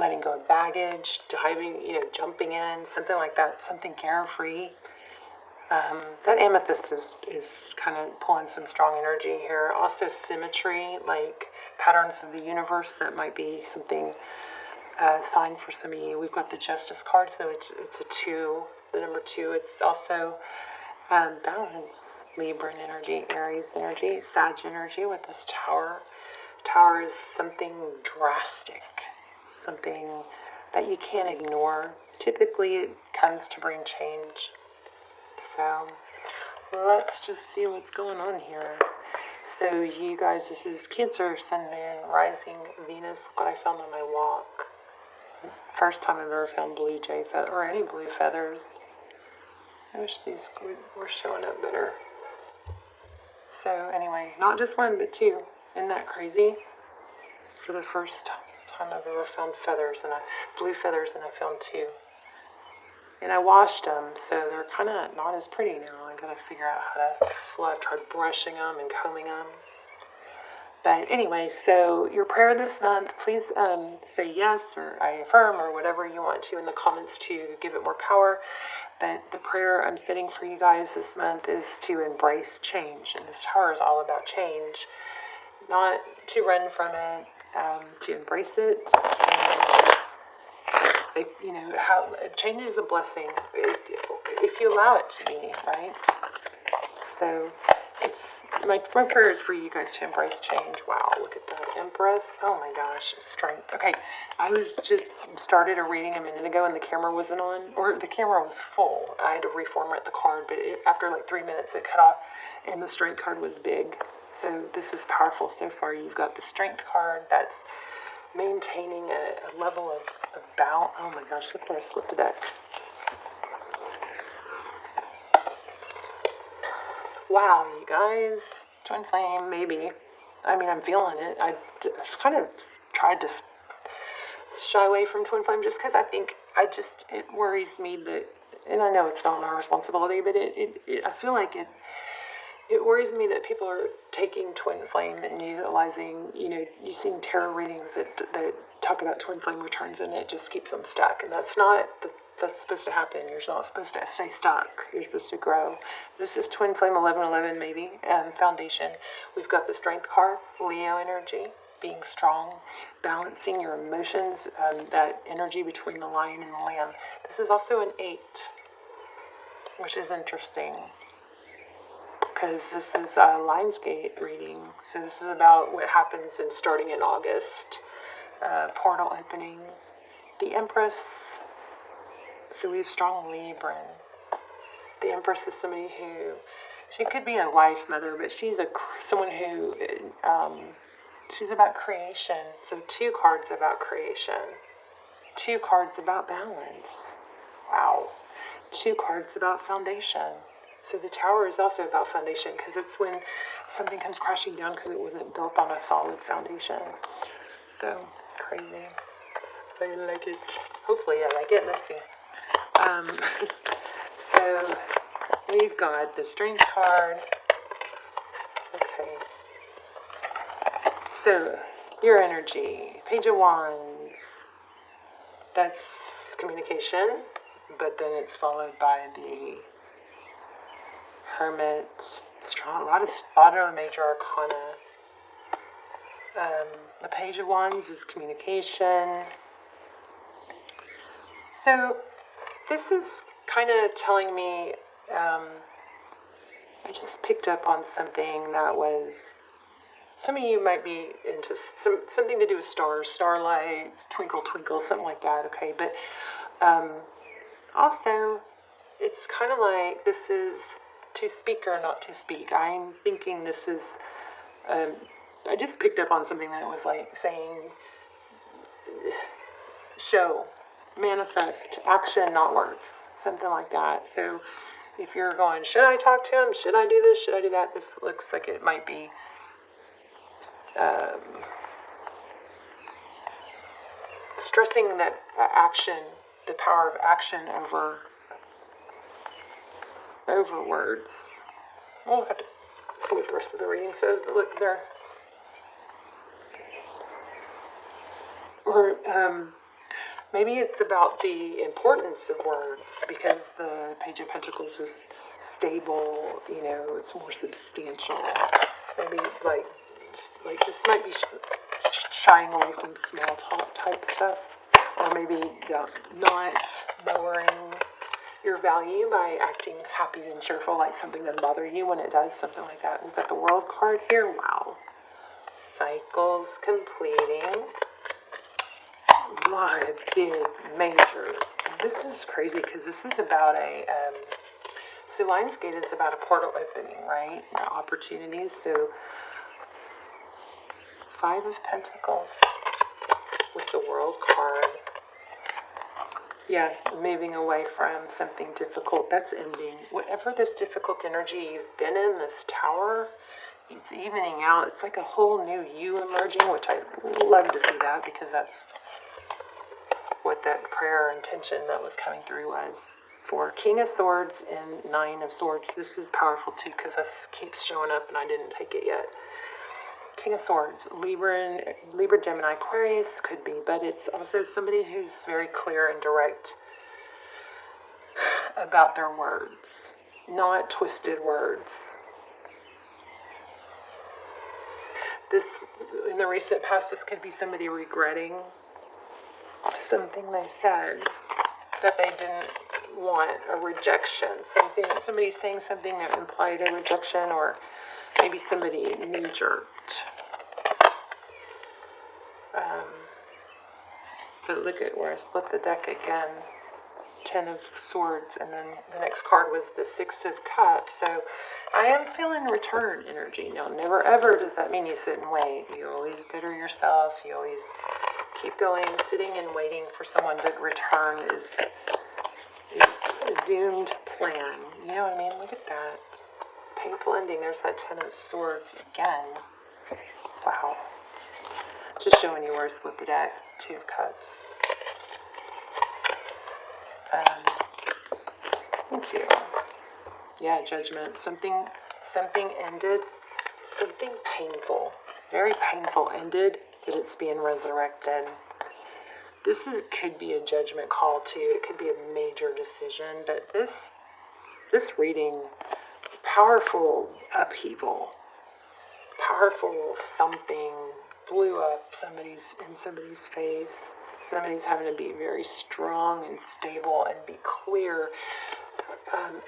letting go of baggage, diving, jumping in, something like that, something carefree. That amethyst is kind of pulling some strong energy here. Also symmetry, like patterns of the universe, that might be something sign for some of you. We've got the Justice card, so it's a 2, the number 2. It's also balance, Libran energy, Aries energy, Sag energy with this Tower. Tower is something drastic, something that you can't ignore. Typically it comes to bring change. So let's just see what's going on here. So you guys, this is Cancer, Sun, Moon, Rising, Venus. Look what I found on my walk. First time I've ever found blue jay feather, or any blue feathers. I wish these were showing up better. So anyway, not just 1, but 2. Isn't that crazy? For the first time I've ever found feathers, blue feathers, and I found 2. And I washed them, so they're kind of not as pretty now. I gotta figure out how to flow. I've tried brushing them and combing them. But anyway, so your prayer this month, please say yes, or I affirm, or whatever you want to in the comments to give it more power. But the prayer I'm setting for you guys this month is to embrace change. And this tower is all about change. Not to run from it, to embrace it. How change is a blessing if you allow it to be, right? So it's my prayer is for you guys to embrace change. Wow, look at that Empress. Oh my gosh, strength. Okay, I was just started a reading a minute ago and the camera wasn't on, or the camera was full. I had to reformat the card, but after like 3 minutes it cut off, and the strength card was big. So this is powerful so far. You've got the strength card that's maintaining a level of balance. Oh my gosh, look where I slipped the deck. Wow, you guys. Twin flame, maybe. I mean, I'm feeling it. I've kind of tried to shy away from twin flame just because I think it worries me that, and I know it's not my responsibility, but I feel like it worries me that people are taking twin flame and utilizing, you've seen tarot readings that talk about twin flame returns and it just keeps them stuck. And that's supposed to happen. You're not supposed to stay stuck. You're supposed to grow. This is twin flame 1111 maybe, foundation. We've got the strength card, Leo energy, being strong, balancing your emotions, that energy between the lion and the lamb. This is also an 8, which is interesting, because this is a Lionsgate reading. So this is about what happens starting in August. Portal opening. The Empress. So we have strong Libran. The Empress is somebody who, she could be a wife, mother, but she's someone who, she's about creation. So 2 cards about creation. 2 cards about balance. Wow. 2 cards about foundation. So the tower is also about foundation, because it's when something comes crashing down because it wasn't built on a solid foundation. So crazy. I like it. Hopefully I like it. Let's see. So we've got the strength card. Okay. So your energy, Page of Wands. That's communication, but then it's followed by the Hermit, strong, a lot of major arcana. The Page of Wands is communication. So this is kind of telling me, I just picked up on something that was, some of you might be into something to do with stars, starlights, twinkle, twinkle, something like that, okay? But also, it's kind of like this is to speak or not to speak. I'm thinking this is, I just picked up on something that was like saying, show, manifest, action, not words, something like that. So if you're going, should I talk to him? Should I do this? Should I do that? This looks like it might be stressing that action, the power of action over words. We'll have to see what the rest of the reading says, but look there. Or Maybe it's about the importance of words, because the Page of Pentacles is stable, you know, it's more substantial. Maybe like this might be shying away from small talk type stuff, or maybe not lowering your value by acting happy and cheerful, like something doesn't bother you when it does, something like that. We've got the World card here. Wow. Cycles completing. What big, major. This is crazy because this is about a, so Lionsgate is about a portal opening, right? Opportunities. So 5 of Pentacles with the World card. Yeah, moving away from something difficult. That's ending. Whatever this difficult energy you've been in, this tower, it's evening out. It's like a whole new you emerging, which I love to see that, because that's what that prayer intention that was coming through was. For King of Swords and 9 of Swords. This is powerful too, because this keeps showing up and I didn't take it yet. King of Swords, Libra, Gemini, Aquarius could be, but it's also somebody who's very clear and direct about their words, not twisted words. This, in the recent past, this could be somebody regretting something they said that they didn't want, a rejection. Somebody saying something that implied a rejection, or maybe somebody knee-jerked. But look at where I split the deck again. 10 of Swords, and then the next card was the 6 of Cups. So I am feeling return energy. Now, never ever does that mean you sit and wait. You always better yourself. You always keep going. Sitting and waiting for someone to return is a doomed plan. You know what I mean? Look at that. Painful ending. There's that 10 of Swords again. Wow. Just showing you where I split the deck. 2 of Cups. Thank you. Yeah, Judgment. Something ended. Something painful. Very painful ended, but it's being resurrected. Could be a judgment call too. It could be a major decision, but this reading, powerful upheaval, powerful something blew up in somebody's face. Somebody's having to be very strong and stable and be clear.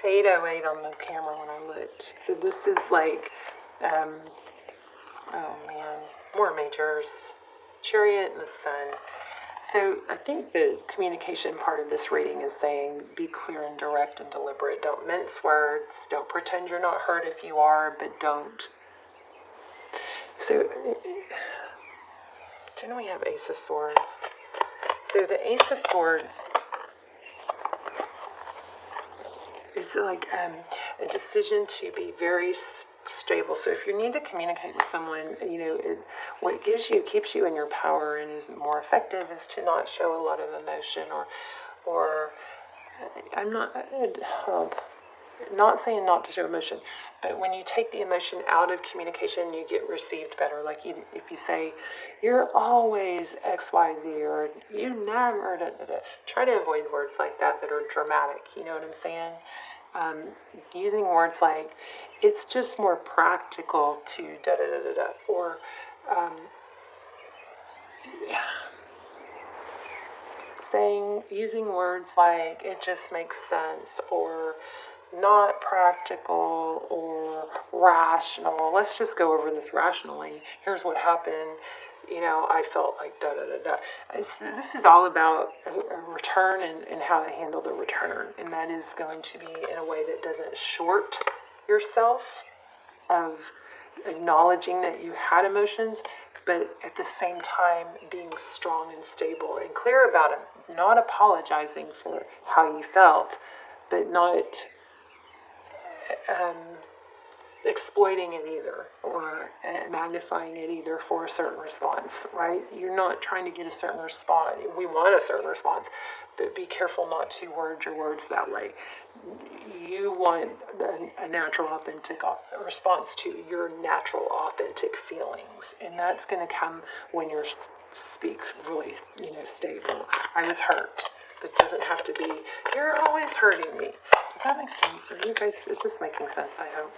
808 on the camera when I looked. So this is like, oh man, more majors. Chariot and the Sun. So I think the communication part of this reading is saying be clear and direct and deliberate. Don't mince words. Don't pretend you're not hurt if you are, but don't. So didn't we have Ace of Swords? So the Ace of Swords is like a decision to be very stable. So if you need to communicate with someone, you know, what keeps you in your power and is more effective is to not show a lot of emotion, or I'm not saying not to show emotion, but when you take the emotion out of communication, you get received better. Like if you say, you're always XYZ, or you never, try to avoid words like that are dramatic, you know what I'm saying? Using words like, it's just more practical to da-da-da-da-da, or using words like, it just makes sense, or not practical, or rational. Let's just go over this rationally. Here's what happened. You know, I felt like da-da-da-da. This is all about a return and how to handle the return. And that is going to be in a way that doesn't short yourself of acknowledging that you had emotions, but at the same time being strong and stable and clear about it. Not apologizing for how you felt, but not exploiting it either, or magnifying it either for a certain response, right? You're not trying to get a certain response. We want a certain response, but be careful not to word your words that way. You want a natural, authentic response to your natural, authentic feelings, and that's going to come when your speak's really, stable. I was hurt. It doesn't have to be, you're always hurting me. Does that make sense? Are you guys, is this making sense, I hope?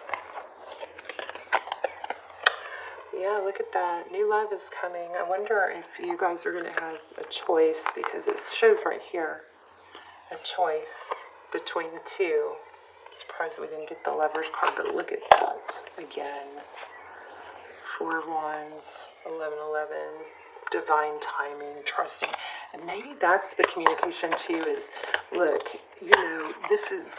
Yeah, look at that. New love is coming. I wonder if you guys are going to have a choice, because it shows right here a choice between the two. I'm surprised we didn't get the Lovers card, but look at that again. 4 of Wands, 1111, divine timing, trusting. And maybe that's the communication too, is, look, this is,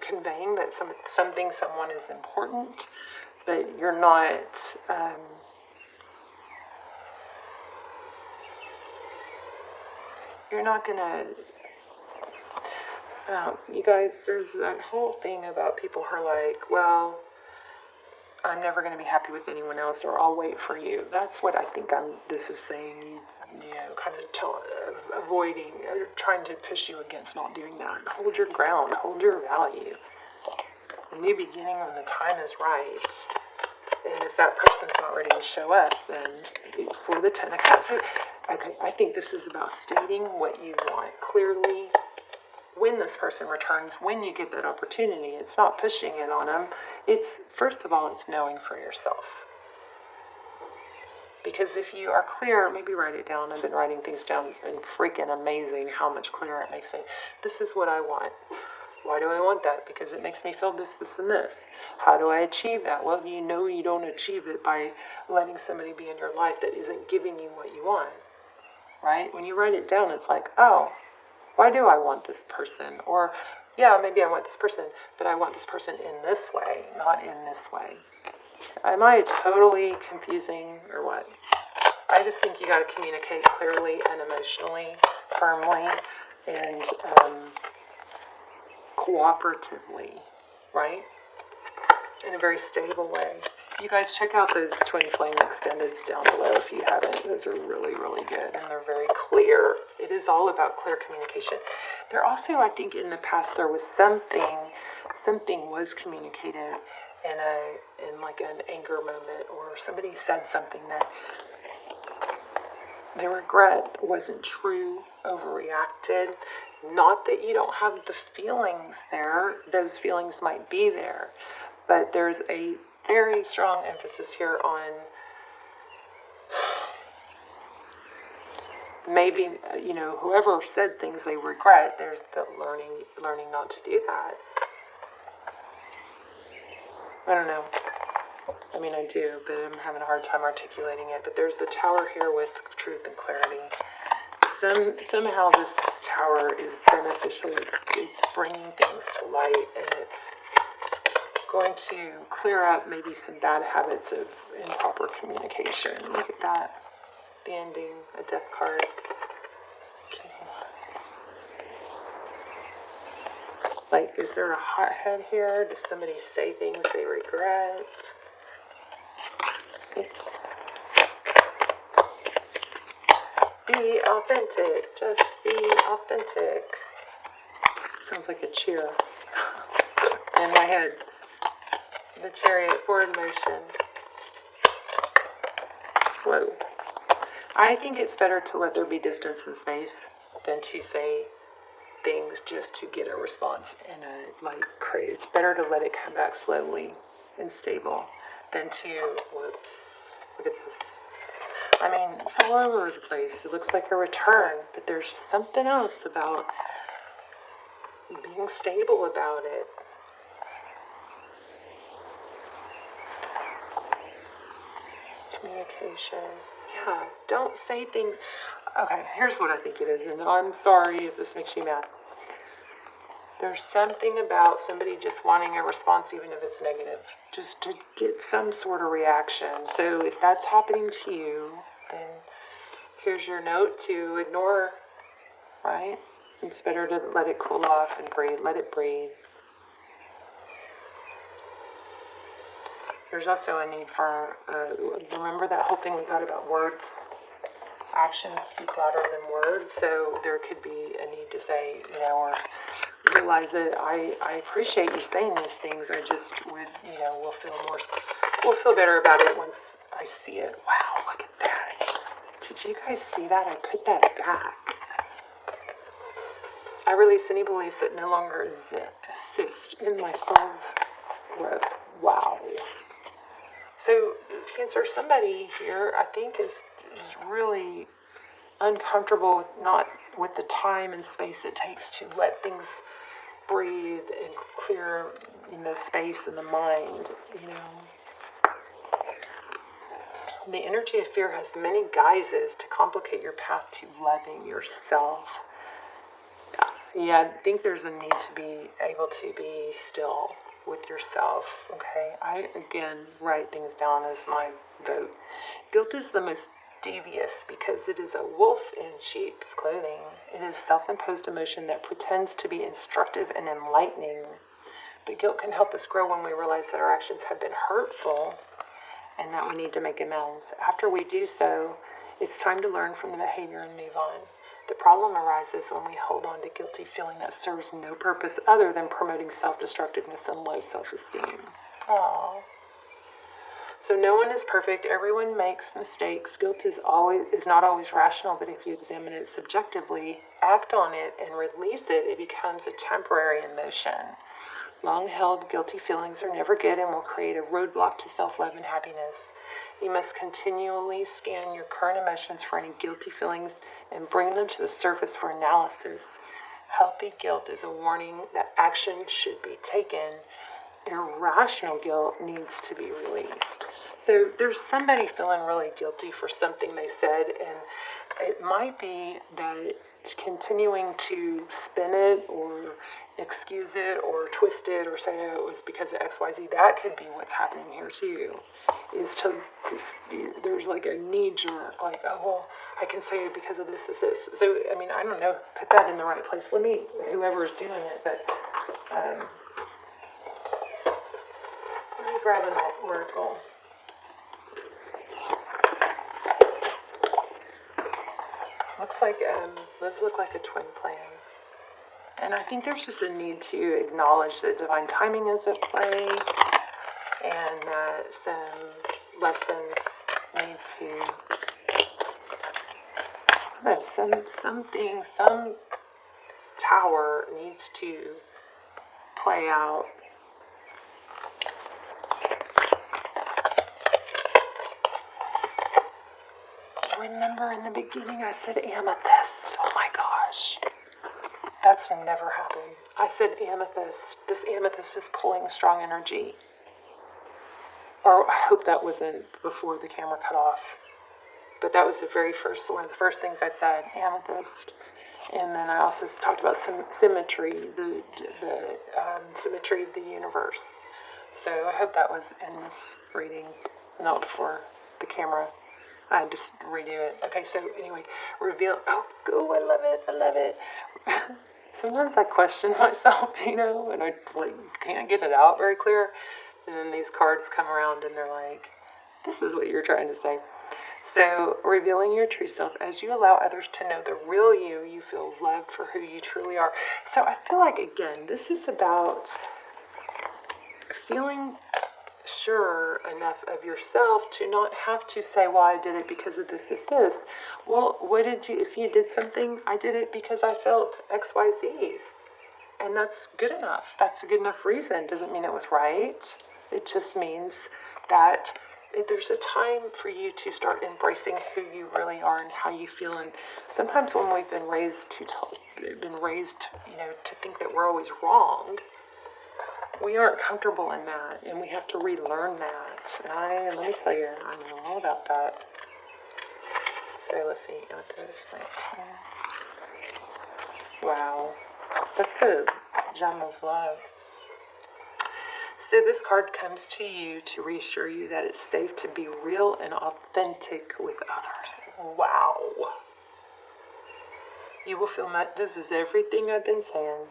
conveying that something, someone is important, but you're not, you're not going to, you guys, there's that whole thing about people who are like, well, I'm never going to be happy with anyone else, or I'll wait for you. That's what I think this is saying, kind of avoiding, or trying to push you against not doing that. Hold your ground, hold your value. A new beginning when the time is right. And if that person's not ready to show up, then for the 10 of Cups. Okay, I think this is about stating what you want clearly. When this person returns, when you get that opportunity, it's not pushing it on them. It's, first of all, it's knowing for yourself. Because if you are clear, maybe write it down. I've been writing things down. It's been freaking amazing how much clearer it makes it. This is what I want. Why do I want that? Because it makes me feel this, this, and this. How do I achieve that? Well, you don't achieve it by letting somebody be in your life that isn't giving you what you want. Right? When you write it down, it's like, oh, why do I want this person? Or, yeah, maybe I want this person, but I want this person in this way, not in this way. Am I totally confusing or what? I just think you got to communicate clearly and emotionally, firmly, and cooperatively, right? In a very stable way. You guys check out those Twin Flame Extendeds down below if you haven't. Those are really, really good, and they're very clear. It is all about clear communication. There also, I think in the past, there was something was communicated in like an anger moment, or somebody said something that the regret wasn't true, overreacted. Not that you don't have the feelings there. Those feelings might be there, but there's a very strong emphasis here on maybe, whoever said things they regret, there's the learning not to do that. I don't know. I mean, I do, but I'm having a hard time articulating it. But there's the Tower here with truth and clarity. Somehow this Tower is beneficial. It's bringing things to light, and it's going to clear up maybe some bad habits of improper communication. Look at that. The ending, a death card. Like, is there a hothead here? Does somebody say things they regret? Oops. Be authentic. Just be authentic. Sounds like a cheer in my head. The Chariot, forward motion. Whoa. I think it's better to let there be distance and space than to say things just to get a response in a crate. It's better to let it come back slowly and stable than to, whoops, look at this. I mean, it's all over the place. It looks like a return, but there's something else about being stable about it. Communication. Yeah, don't say things. Okay, here's what I think it is, and I'm sorry if this makes you mad. There's something about somebody just wanting a response, even if it's negative, just to get some sort of reaction. So if that's happening to you, then here's your note to ignore, right? It's better to let it cool off and breathe. Let it breathe. There's also a need for, remember that whole thing we got about words? Actions speak louder than words. So there could be a need to say, you know, or realize that I appreciate you saying these things. I just would, you know, we'll feel better about it once I see it. Wow, look at that. Did you guys see that? I put that back. I release any beliefs that no longer assist in my soul's growth. Wow. So, Cancer, somebody here, I think, is really uncomfortable with the time and space it takes to let things breathe and clear, you know, space in the mind, you know. The energy of fear has many guises to complicate your path to loving yourself. Yeah, I think there's a need to be able to be still with yourself, okay? I, again, write things down as my vote. Guilt is the most devious because it is a wolf in sheep's clothing. It is self-imposed emotion that pretends to be instructive and enlightening. But guilt can help us grow when we realize that our actions have been hurtful and that we need to make amends. After we do so, it's time to learn from the behavior and move on. The problem arises when we hold on to guilty feeling that serves no purpose other than promoting self-destructiveness and low self-esteem. Aww. So no one is perfect. Everyone makes mistakes. Guilt is not always rational, but if you examine it subjectively, act on it, and release it, it becomes a temporary emotion. Long-held guilty feelings are never good and will create a roadblock to self-love and happiness. You must continually scan your current emotions for any guilty feelings and bring them to the surface for analysis. Healthy guilt is a warning that action should be taken. Irrational guilt needs to be released. So there's somebody feeling really guilty for something they said, and it might be that continuing to spin it or excuse it or twist it or say it was because of XYZ, that could be what's happening here too. There's like a knee jerk, like, oh, well, I can say it because of this. So, I mean, I don't know, put that in the right place. Whoever's doing it, but, let me grab an oracle. Looks like, those look like a twin flame. And I think there's just a need to acknowledge that divine timing is at play and that some lessons need to, I don't know, some tower needs to play out. Remember in the beginning I said amethyst. Oh my gosh. That's never happened. I said amethyst. This amethyst is pulling strong energy. Or I hope that wasn't before the camera cut off. But that was one of the first things I said, amethyst. And then I also talked about symmetry, the symmetry of the universe. So I hope that was in this reading, not before the camera. I just redo it. Okay, so anyway, reveal. Oh, I love it. Sometimes I question myself, you know, and I can't get it out very clear. And then these cards come around and they're like, this is what you're trying to say. So, revealing your true self. As you allow others to know the real you, you feel loved for who you truly are. So I feel like, again, this is about feeling sure enough of yourself to not have to say, well, I did it because of this. Well, if you did something, I did it because I felt XYZ. And that's good enough. That's a good enough reason. Doesn't mean it was right. It just means that there's a time for you to start embracing who you really are and how you feel. And sometimes when we've been raised, to think that we're always wrong, we aren't comfortable in that, and we have to relearn that. Let me tell you, I know all about that. So let's see, amethyst 19. Wow, that's a gem of love. So this card comes to you to reassure you that it's safe to be real and authentic with others. Wow. You will feel this is everything I've been saying.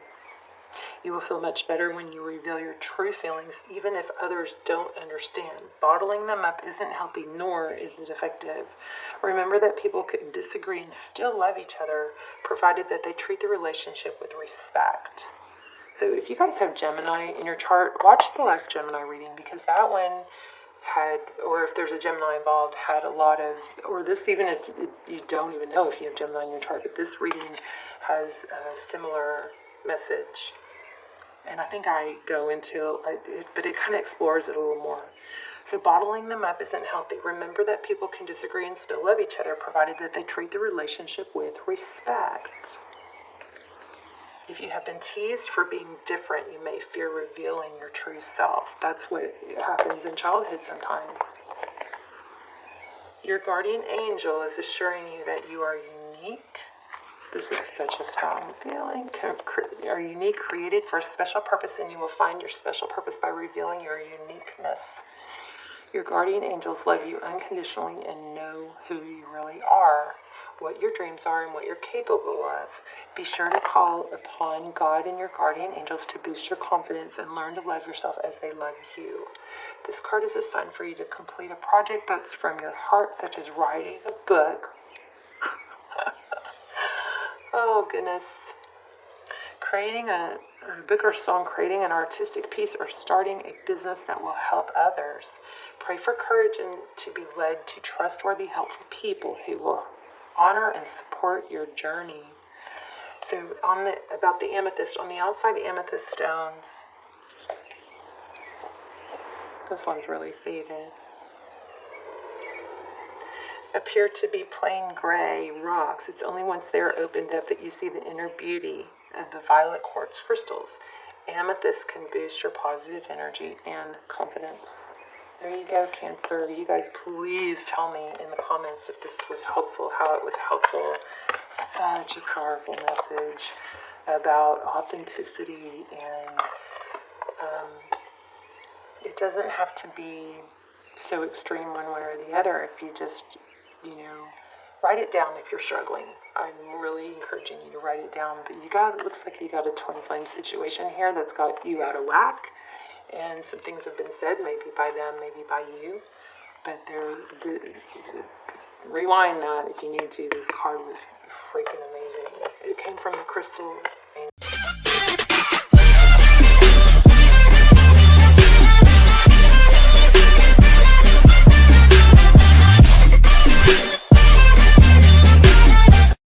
You will feel much better when you reveal your true feelings, even if others don't understand. Bottling them up isn't healthy, nor is it effective. Remember that people can disagree and still love each other, provided that they treat the relationship with respect. So if you guys have Gemini in your chart, watch the last Gemini reading, because that one had, or if there's a Gemini involved, had a lot of, or this, even if you don't even know if you have Gemini in your chart, but this reading has a similar message. And I think I go into it, but it kind of explores it a little more. So bottling them up isn't healthy. Remember that people can disagree and still love each other, provided that they treat the relationship with respect. If you have been teased for being different, you may fear revealing your true self. That's what happens in childhood sometimes. Your guardian angel is assuring you that you are unique. This is such a strong feeling. You are unique, created for a special purpose, and you will find your special purpose by revealing your uniqueness. Your guardian angels love you unconditionally and know who you really are, what your dreams are, and what you're capable of. Be sure to call upon God and your guardian angels to boost your confidence and learn to love yourself as they love you. This card is a sign for you to complete a project that's from your heart, such as writing a book. Oh, goodness. Creating a book or song, creating an artistic piece, or starting a business that will help others. Pray for courage and to be led to trustworthy, helpful people who will honor and support your journey. So about the amethyst, on the outside, the amethyst stones, this one's really faded, appear to be plain gray rocks. It's only once they are opened up that you see the inner beauty of the violet quartz crystals. Amethyst can boost your positive energy and confidence. There you go, Cancer. You guys please tell me in the comments if this was helpful, how it was helpful. Such a powerful message about authenticity, and it doesn't have to be so extreme one way or the other. If you just, write it down if you're struggling. I'm really encouraging you to write it down. But it looks like you got a twin flame situation here that's got you out of whack. And some things have been said, maybe by them, maybe by you. But rewind that if you need to. This card was freaking amazing. It came from the crystal